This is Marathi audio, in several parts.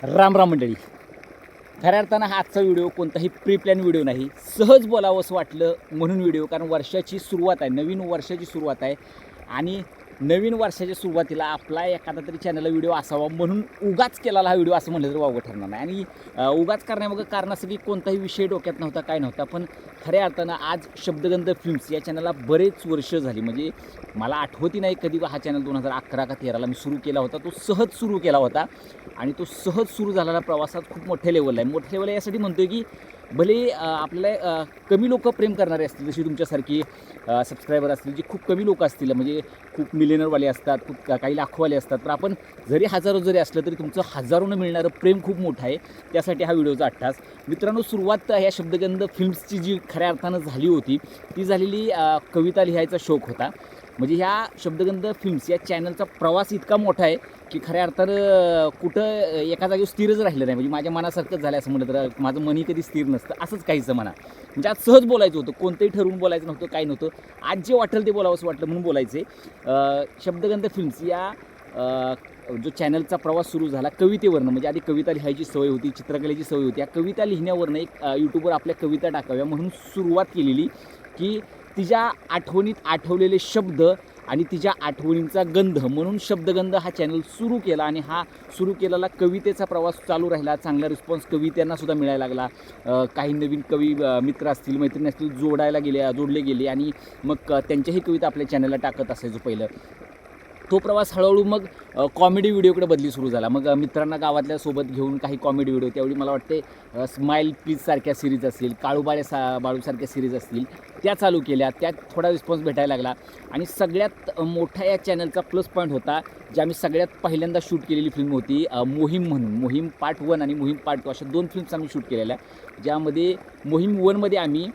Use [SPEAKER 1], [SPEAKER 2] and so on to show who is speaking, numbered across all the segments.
[SPEAKER 1] राम राम मंडळी. खऱ्या अर्थानं हा आजचा व्हिडिओ कोणताही प्री प्लॅन व्हिडिओ नाही, सहज बोलावं असं वाटलं म्हणून व्हिडिओ. कारण वर्षाची सुरुवात आहे, नवीन वर्षाची सुरुवात आहे आणि नवीन वर्षाच्या सुरुवातीला आपला एखादा तरी चॅनलला व्हिडिओ असावा म्हणून उगाच केलेला हा व्हिडिओ असं म्हटलं तर वावगं ठरणार नाही. आणि उगाच करण्यामागं कारण असं की कोणताही विषय डोक्यात नव्हता, काय नव्हता. पण खऱ्या अर्थानं आज शब्दगंध फिल्म्स या चॅनलला बरेच वर्ष झाली. म्हणजे मला आठवती नाही कधी हा चॅनल 2011 का 13ला मी सुरू केला होता. तो सहज सुरू केला होता आणि तो सहज सुरू झालेला प्रवासात खूप मोठ्या लेवलला आहे. मोठ्या लेवलला यासाठी म्हणतो आहे की भले आपल्याला कमी लोक प्रेम करणारे असतील, जशी तुमच्यासारखी सबस्क्रायबर असतील, जे खूप कमी लोक असतील, म्हणजे खूप मिलियनरवाले असतात, खूप काही लाखोवाले असतात. तर आपण जरी हजारो जरी असलं तरी तुमचं हजारोनं मिळणारं प्रेम खूप मोठं आहे. त्यासाठी हा व्हिडिओचा अट्टास. मित्रांनो, सुरुवात ह्या शब्दगंध फिल्म्सची जी खऱ्या अर्थानं झाली होती ती झालेली कविता लिहायचा शौक होता. म्हणजे ह्या शब्दगंध फिल्म्स या चॅनलचा प्रवास इतका मोठा आहे की खऱ्या अर्थानं कुठं एका जागेवर स्थिरच राहिलं नाही. म्हणजे माझ्या मनासारखंच झालं असं म्हटलं तर माझं मनही कधी स्थिर नसतं, असंच काहीचं म्हणा. म्हणजे आज सहज बोलायचं होतं, कोणतंही ठरवून बोलायचं नव्हतं, काही नव्हतं. आज जे वाटेल ते बोलावं असं वाटलं म्हणून बोलायचे. शब्दगंध फिल्म्स या जो चॅनलचा प्रवास सुरू झाला कवितेवरनं. म्हणजे आधी कविता लिहायची सवय होती, चित्रकलेची सवय होती. या कविता लिहिण्यावरनं एक यूट्यूबवर आपल्या कविता टाकाव्या म्हणून सुरुवात केलेली की तिच्या आठवणीत आठवलेले शब्द आणि तिच्या आठवणींचा गंध म्हणून शब्दगंध हा चॅनल सुरू केला. आणि हा सुरू केलेला कवितेचा प्रवास चालू राहिला. चांगला रिस्पॉन्स कवितांनासुद्धा मिळायला लागला. काही नवीन कवी मित्र असतील, मैत्रिणी असतील, जोडले गेले आणि मग त्यांच्याही कविता आपल्या चॅनलला टाकत असायचो पहिलं. तो प्रवास हळूहळू मग कॉमेडी व्हिडिओकडे बदली सुरू झाला. मग मित्रांना गावातल्या सोबत घेऊन काही कॉमेडी व्हिडिओ, त्यावेळी मला वाटते स्माईल प्लीजसारख्या सिरीज असतील, बाळूसारख्या सिरीज असतील, त्या चालू केल्या. त्यात थोडा रिस्पॉन्स भेटायला लागला. आणि सगळ्यात मोठा या चॅनलचा प्लस पॉईंट होता, जी आम्ही सगळ्यात पहिल्यांदा शूट केलेली फिल्म होती मोहीम म्हणून. मोहीम पार्ट 1 आणि मोहीम पार्ट 2 अशा 2 फिल्म्स आम्ही शूट केलेल्या. ज्यामध्ये मोहीम 1मध्ये आम्ही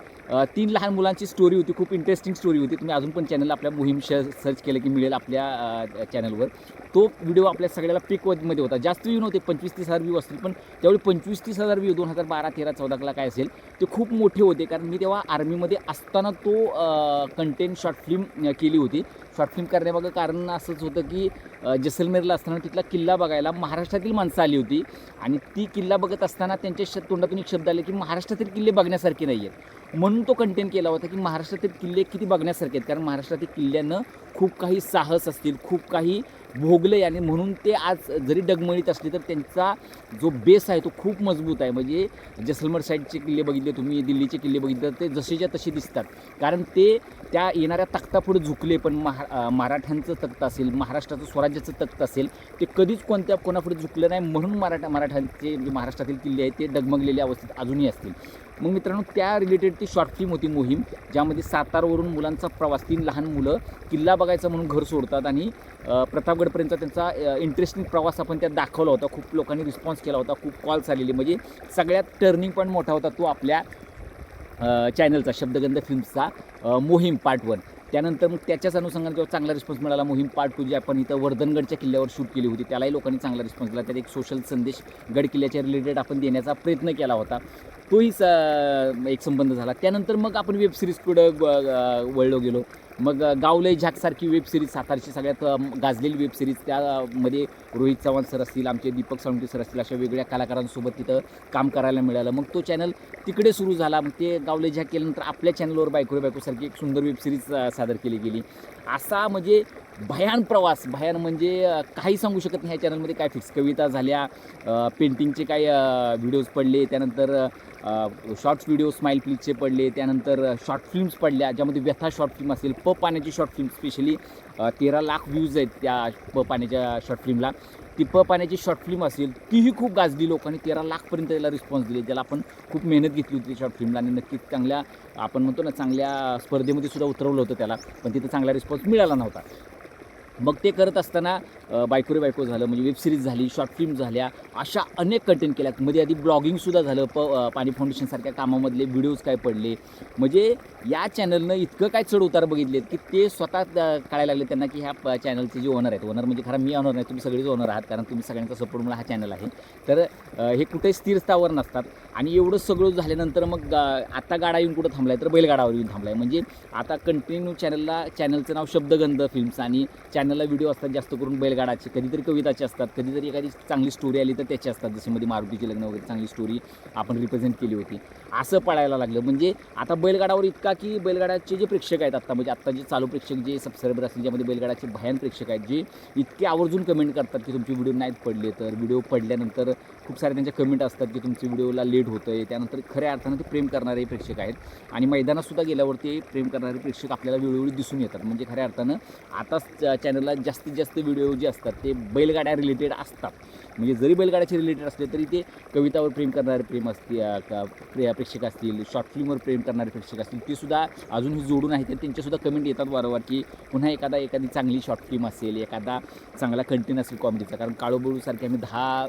[SPEAKER 1] 3 लहान मुलांची स्टोरी होती. खूप इंटरेस्टिंग स्टोरी होती. तुम्ही अजून पण चॅनलला आपल्या मोहीम सर्च केलं की मिळेल आपल्या चॅनलवर. तो व्हिडिओ आपल्या सगळ्याला पीकमध्ये होता. जास्त व्ह्यू नव्हते, 25-30 हजार व्ह्यू असतील. पण त्यावेळी 25-30 हजार व्ह्यू 2012, 13, 14ला काय असेल ते खूप मोठे होते. कारण मी तेव्हा आर्मीमध्ये असताना तो कंटेंट शॉर्ट फिल्म केली होती. शॉर्ट फिल्म करण्यामागं कारण असंच होतं की जैसलमेरला असताना तिथला किल्ला बघायला महाराष्ट्रातील माणसं आली होती. आणि ती किल्ला बघत असताना त्यांच्या तोंडातून एक शब्द आले की महाराष्ट्रातील किल्ले बघण्यासारखे नाही आहेत. म्हणून तो कंटेंट केला होता की महाराष्ट्रातील किल्ले किती बघण्यासारखे आहेत. कारण महाराष्ट्रातील किल्ल्यानं खूप काही साहस असतील, खूप काही भोगलं आहे. आणि म्हणून ते आज जरी डगमळीत असले तर त्यांचा जो बेस आहे तो खूप मजबूत आहे. म्हणजे जैसलमेर साईडचे किल्ले बघितले तुम्ही, दिल्लीचे किल्ले बघितले तर ते जसेच्या तसे दिसतात. कारण ते त्या येणाऱ्या तख्तापुढे झुकले. पण मराठ्यांचं तख्त असेल, महाराष्ट्राचं स्वराज्याचं तख्त असेल, ते कधीच कोणापुढे झुकलं नाही. म्हणून मराठ्यांचे जे महाराष्ट्रातील किल्ले आहेत ते डगमगलेल्या अवस्थेत अजूनही असतील. मग मित्रांनो, त्या रिलेटेड ती शॉर्ट फिल्म होती मोहीम, ज्यामध्ये सातारवरून मुलांचा प्रवास. 3 लहान मुलं किल्ला बघायचा म्हणून घर सोडतात आणि प्रतापगडपर्यंतचा त्यांचा इंटरेस्टिंग प्रवास आपण त्यात दाखवला होता. खूप लोकांनी रिस्पॉन्स केला होता, खूप कॉल्स आलेले. म्हणजे सगळ्यात टर्निंग पॉईंट मोठा होता तो आपल्या चॅनलचा शब्दगंध फिल्म्सचा मोहीम पार्ट 1. त्यानंतर मग त्याच्याच अनुषंगाने जेव्हा चांगला रिस्पॉन्स मिळाला, मोहीम पार्ट 2 जी आपण इथं वर्धनगडच्या किल्ल्यावर शूट केली होती, त्यालाही लोकांनी चांगला रिस्पॉन्स दिला. त्यात एक सोशल संदेश गड किल्ल्याच्या रिलेटेड आपण देण्याचा प्रयत्न केला होता. तोही एक संबंध झाला. त्यानंतर मग आपण वेबसिरीजकडं वळलो गेलो. मग गावलय झाकसारखी वेबसिरीज, सातारची सगळ्यात गाजलेली वेबसिरीज, त्यामध्ये रोहित चव्हाण सर असतील, आमचे दीपक सावंते सर असतील, अशा वेगळ्या कलाकारांसोबत तिथं काम करायला मिळालं. मग तो चॅनल तिकडे सुरू झाला. मग ते गावलय झाक केल्यानंतर आपल्या चॅनलवर बायकोसारखी एक सुंदर वेबसिरीज सादर केली गेली. असा म्हणजे भयान प्रवास. भयान म्हणजे काही सांगू शकत नाही. ह्या चॅनलमध्ये काय फिक्स कविता झाल्या, पेंटिंगचे काही व्हिडिओज पडले, त्यानंतर शॉर्ट्स व्हिडिओ स्माईल प्लीजचे पडले, त्यानंतर शॉर्ट फिल्म्स पडल्या, ज्यामध्ये व्यथा शॉर्ट फिल्म असेल, पाण्याची short film specially 13 lakh views आहेत त्या पाण्याच्या शॉर्ट फिल्मला. ती पाण्याची शॉर्ट फिल्म असेल तीही खूप गाजली. लोकांनी 13 लाखपर्यंत त्याला रिस्पॉन्स दिले, ज्याला आपण खूप मेहनत घेतली होती शॉर्ट फिल्मला. आणि नक्कीच चांगल्या, आपण म्हणतो ना, चांगल्या स्पर्धेमध्ये सुद्धा उतरवलं होतं त्याला, पण तिथं चांगला रिस्पॉन्स मिळाला नव्हता. मग ते करत असताना बायको रे बायको झालं, म्हणजे वेबसिरीज झाली, शॉर्ट फिल्म झाल्या, अशा अनेक कंटेंट केल्यात. मध्ये आधी ब्लॉगिंगसुद्धा झालं. पाणी फाउंडेशनसारख्या कामामधले व्हिडिओज काय पडले. म्हणजे या चॅनलनं इतकं काय चढ उतार बघितलेत की ते स्वतः कळायला लागले त्यांना की ह्या चॅनलचे जे ओनर आहेत, ओनर म्हणजे खरं मी ओनर नाही, तुम्ही सगळेच ओनर आहात, कारण तुम्ही सगळ्यांचा सपोर्टमुळे हा चॅनल आहे. तर हे कुठेही स्थिर स्थावर नसतात. आणि एवढं सगळं झाल्यानंतर मग आता गाडा येऊन कुठं थांबला आहे तर बैलगाडावर येऊन थांबला आहे. म्हणजे आता कंटिन्यू चॅनलचं नाव शब्दगंध फिल्म्स आणि चॅनलला व्हिडिओ असतात जास्त करून बैलगाडाचे, कधीतरी कविताचे असतात, कधीतरी एखादी चांगली स्टोरी आली तर त्याची असतात, जशी मध्ये मारुतीची लग्न वगैरे चांगली स्टोरी आपण रिप्रेझेंट केली होती. असं पडायला लागलं. म्हणजे आता बैलगाडावर इतका की बैलगाडाचे जे प्रेक्षक आहेत आत्ता, म्हणजे आत्ता जे चालू प्रेक्षक जे सबस्क्रायबर असतील ज्यामध्ये बैलगाडाचे भयान प्रेक्षक आहेत, जे इतके आवर्जून कमेंट करतात की तुमचे व्हिडिओ नाहीत पडले, तर व्हिडिओ पडल्यानंतर खूप सारे त्यांच्या कमेंट असतात की तुमच्या व्हिडिओला लेट होतं आहे. त्यानंतर खऱ्या अर्थानं ते प्रेम करणारे प्रेक्षक आहेत आणि मैदानातसुद्धा गेल्यावरती प्रेम करणारे प्रेक्षक आपल्याला वेळोवेळी दिसून येतात. म्हणजे खऱ्या अर्थानं आताच चॅनलला जास्तीत जास्त व्हिडिओ जे असतात ते बैलगाड्या रिलेटेड असतात. म्हणजे जरी बैलगाड्याचे रिलेटेड असले तरी ते कवितावर प्रेम करणारे प्रेक्षक असतील, शॉर्ट फिल्मवर प्रेम करणारे प्रेक्षक असतील, ते सुद्धा अजूनही जोडून आहेत. त्यांच्यासुद्धा कमेंट येतात वारंवार की पुन्हा एखादी चांगली शॉर्ट फिल्म असेल, एखादा चांगला कंटेंट असेल कॉमेडीचा. कारण काळोबळूसारखे आम्ही 10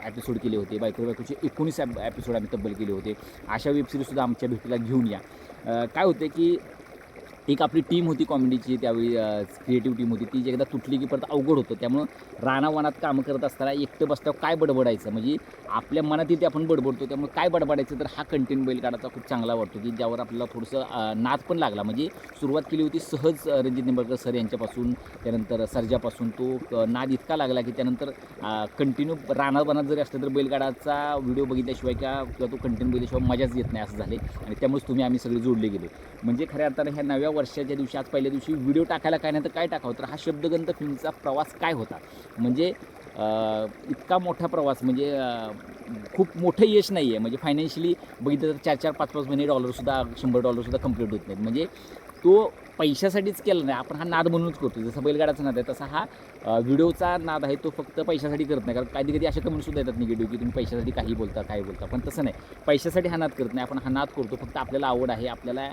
[SPEAKER 1] एपिसोड केले होते, बायकोचे 19 एपिसोड आम्ही तब्बल केले होते. अशा वेबसिरीजसुद्धा आमच्या भेटीला घेऊन या. काय होते की एक आपली टीम होती कॉमेडीची त्यावेळी, क्रिएटिव्ह टीम होती, ती एकदा तुटली की परत अवघड होतं. त्यामुळं रानावनात कामं करत असताना एकटं बसल्यावर काय बडबडायचं, म्हणजे आपल्या मनात येते आपण बडबडतो. त्यामुळे काय बडबडायचं, तर हा कंटेंट बैलगाडाचा खूप चांगला वाटतो की ज्यावर आपल्याला थोडंसं नाद पण लागला. म्हणजे सुरुवात केली होती सहज रणजित निंबाळकर सर यांच्यापासून, त्यानंतर सर्जापासून तो नाद इतका लागला की त्यानंतर कंटिन्यू रानावनात जरी असलं तर बैलगाडाचा व्हिडिओ बघितल्याशिवाय किंवा तो कंटेंट बघितल्याशिवाय मजाच येत नाही असं झाले. आणि त्यामुळेच आम्ही सगळे जोडले गेलो. म्हणजे खऱ्या अर्थानं ह्या नव्या वर्षाच्या दिवशी, आज पहिल्या दिवशी व्हिडिओ टाकायला काय नाही तर काय टाकावं, तर हा शब्दगंध फिल्मचा प्रवास काय होता. म्हणजे इतका मोठा प्रवास, म्हणजे खूप मोठं यश नाही आहे. म्हणजे फायनान्शियली बघितलं तर 4-4, 5-5 महिने $100 $100 कंप्लीट होत नाहीत. म्हणजे तो पैशासाठीच केला नाही, आपण हा नाद म्हणूनच करतो. जसं बैलगाडाचा नाद आहे तसा हा व्हिडिओचा नाद आहे, तो फक्त पैशासाठी करत नाही. कारण कधी कधी अशा कमेंटसुद्धा येतात निगेटिव्ह की तुम्ही पैशासाठी काही बोलता, काय बोलता. पण तसं नाही, पैशासाठी हा नाद करत नाही. आपण हा नाद करतो फक्त आपल्याला आवड आहे, आपल्याला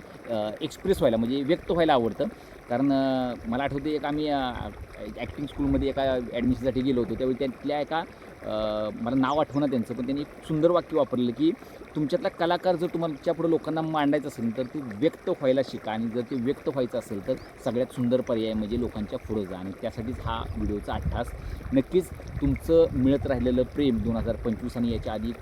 [SPEAKER 1] एक्सप्रेस व्हायला, म्हणजे व्यक्त व्हायला आवडतं. कारण मला आठवते एक आम्ही ॲक्टिंग स्कूलमध्ये एका ॲडमिशनसाठी गेलो होतो. त्यावेळी त्यातल्या एका मला नाव आठवणं त्यांचं, पण त्यांनी एक सुंदर वाक्य वापरलं की तुमच्यातला कलाकार जर तुमच्या पुढं लोकांना मांडायचं असेल तर ते व्यक्त व्हायला शिका. आणि जर ते व्यक्त व्हायचं असेल तर सगळ्यात सुंदर पर्याय म्हणजे लोकांच्या पुढं जा. आणि त्यासाठीच हा व्हिडिओचा अट्टास. नक्कीच तुमचं मिळत राहिलेलं प्रेम 2025 आणि याच्या आधी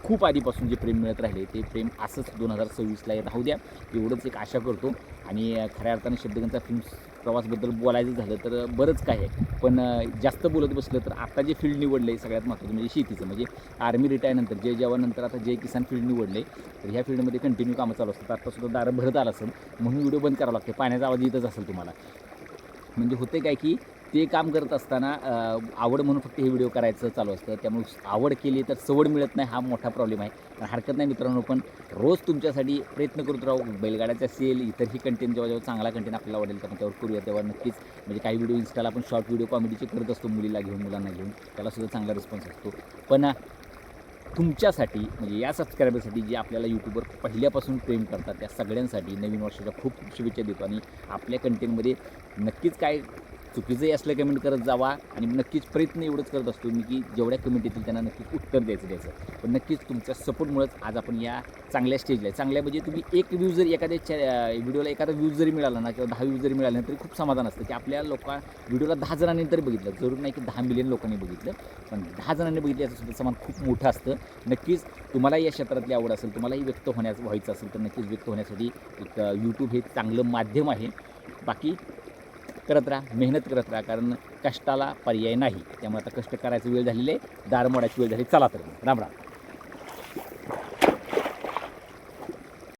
[SPEAKER 1] खूप आधीपासून जे प्रेम मिळत राहिले ते प्रेम असंच 2026ला राहू द्या, एवढंच एक आशा करतो. आणि खऱ्या अर्थानं शब्दगंधा फिल्म प्रवासबद्दल बोलायचं झालं तर बरंच काय आहे, पण जास्त बोलत बसलं तर आता जे फील्ड निवडलं आहे सगळ्यात महत्त्वाचं म्हणजे शेतीचं. म्हणजे आर्मी रिटायरनंतर जय जवाननंतर आता जय किसान फील्ड निवडले, तर ह्या फील्डमध्ये कंटिन्यू कामं चालू असतात. आत्तासुद्धा दारं भरत आलं असेल म्हणून व्हिडिओ बंद करावा लागते, पाण्याचा आवाज येतच असेल तुम्हाला. म्हणजे होते काय की ते काम करत असताना आवड म्हणून फक्त हे व्हिडिओ करायचं चालू असतं. त्यामुळे आवड केली तर सवड मिळत नाही, हा मोठा प्रॉब्लेम आहे. पण हरकत नाही मित्रांनो, पण रोज तुमच्यासाठी प्रयत्न करत राहू. बैलगाड्याचे असेल, इतरही कंटेंट जेव्हा चांगला कंटेंट आपल्याला आवडेल तर त्यावर करूया. तेव्हा नक्कीच म्हणजे काही व्हिडिओ इन्स्टाला आपण शॉर्ट व्हिडिओ कॉमेडीचे करत असतो, मुलीला घेऊन, मुलांना घेऊन, त्यालासुद्धा चांगला रिस्पॉन्स असतो. पण तुमच्यासाठी म्हणजे या सबस्क्रायबरसाठी जे आपल्याला यूट्यूबवर पहिल्यापासून प्रेम करतात त्या सगळ्यांसाठी नवीन वर्षाच्या खूप खूप शुभेच्छा देतो. आणि आपल्या कंटेंटमध्ये नक्कीच काय चुकीचंही असलं कमेंट करत जावा. आणि नक्कीच प्रयत्न एवढंच करत असतो मी की जेवढ्या कमेंट येतील त्यांना नक्कीच उत्तर द्यायचं. पण नक्कीच तुमच्या सपोर्टमुळेच आज आपण या चांगल्या स्टेजला आहे. चांगल्या म्हणजे तुम्ही एक व्ह्यू जरी एखाद्या व्हिडिओला एखादा व्ह्यूज जरी मिळाला ना, किंवा 10 व्ह्यूज जरी मिळाले ना, तरी खूप समाधान असतं की आपल्या व्हिडिओला 10 जणांनी तरी बघितलं. जरूर नाही की 10 मिलियन लोकांनी बघितलं, पण 10 जणांनी बघितलं याचं सुद्धा समान खूप मोठं असतं. नक्कीच तुम्हालाही या क्षेत्रातली आवड असेल, तुम्हालाही व्यक्त व्हायचं असेल तर नक्कीच व्यक्त होण्यासाठी एक यूट्यूब हे चांगलं माध्यम आहे. बाकी करत राहा, मेहनत करत राहा, कारण कष्टाला पर्याय नाही. त्यामुळे आता कष्ट करायची वेळ झालेली आहे, दार मोडायची वेळ झाली. चला तर राम राम.